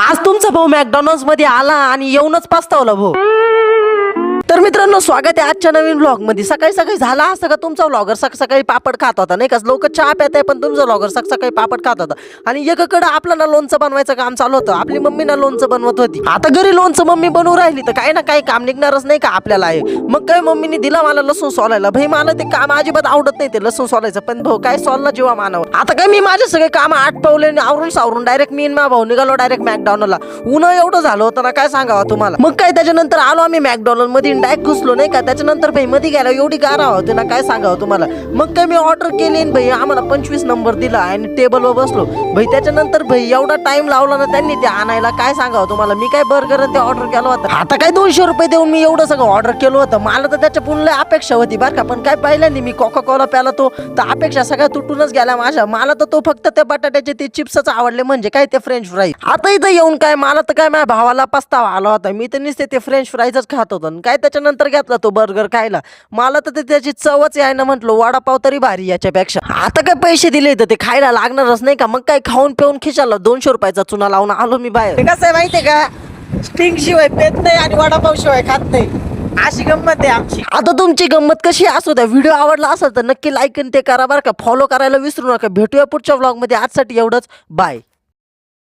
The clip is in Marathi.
आज तुमचा भाऊ मॅकडॉनल्ड्स मध्ये आला आणि येऊनच पस्तावला भाऊ. तर मित्रांनो, स्वागत आहे आजच्या नवीन व्लॉग मध्ये. सकाळी सकाळी झाला असं का तुमचा व्लॉगर सकाळी पापड खात होता नाही का? लोक चहा पित आहे पण तुमचा व्लॉगर सकाळी पापड खात होता. आणि एकाकडे आपल्याला लोणचं बनवायचं काम चालू होतं. आपली मम्मी ना लोणचं बनवत होती. आता घरी लोणचं मम्मी बनवू राहिली तर काही ना काही काम निघणारच नाही का आपल्याला आहे. मग काय मम्मीने दिला मला लसूण सोलायला. भाई मला ते काम अजिबात आवडत नाही ते लसूण सोलायचं, पण भाऊ काय सोलला जीवा मानव. आता काय मी माझे सगळे काम आटपवले आणि आवरून सावरून डायरेक्ट मी मा भाऊ निघालो डायरेक्ट मॅकडॉनल्डला. ऊन एवढं झालं होतं ना काय सांगावं तुम्हाला. मग काय त्याच्यानंतर आलो आम्ही मॅकडॉनल्ड मध्ये डायरेक्ट घुसलो नाही का. त्याच्यानंतर भाई मध्ये गेला एवढी गारा होती ना काय सांगावं तुम्हाला. मग काय मी ऑर्डर केली भाई आम्हाला 25 नंबर दिला आणि टेबलवर बसलो भाई. त्याच्यानंतर भाई एवढा टाइम लावला ना त्यांनी ते आणायला काय सांगावं तुम्हाला. मी काय बर्गर ते ऑर्डर केलं होतं. आता काय 200 रुपये देऊन मी एवढं सगळं ऑर्डर केलं होतं. मला तर त्याच्या पुन्हा अपेक्षा होती बरं का, पण काय पहिल्यांदा मी कोका कोला प्याला तो तर अपेक्षा सगळ्या तुटूनच गेल्या माझ्या. मला तर तो फक्त त्या बटाट्याचे ते चिप्सच आवडले म्हणजे काय ते फ्रेंच फ्राईज. आता इथं येऊन काय मला तर काय माझ्या भावाला पस्तावा आला होता. मी तर नुसते ते फ्रेंच फ्राईजच खात होतो काय. त्याच्यानंतर घेतला तो बर्गर खायला. मला तर त्याची चवच आहे ना म्हटलं वडापाव तरी भारी याच्यापेक्षा. आता काय पैसे दिले तर ते खायला लागणारच नाही का. मग काय खाऊन पिऊन खिशाला 200 रुपयाचा चुना लावून आलो मी बाहेर. कसं आहे माहितीये का, स्टिंग शिवाय पेत नाही आणि वडापाव शिवाय खात नाही. अशी गंमत आहे आमची. आता तुमची गंमत कशी असू द्या. व्हिडिओ आवडला असेल तर नक्की लाईक आणि ते करा बरं का. फॉलो करायला विसरू नका. भेटूया पुढच्या व्लॉग मध्ये. आजसाठी एवढंच. बाय.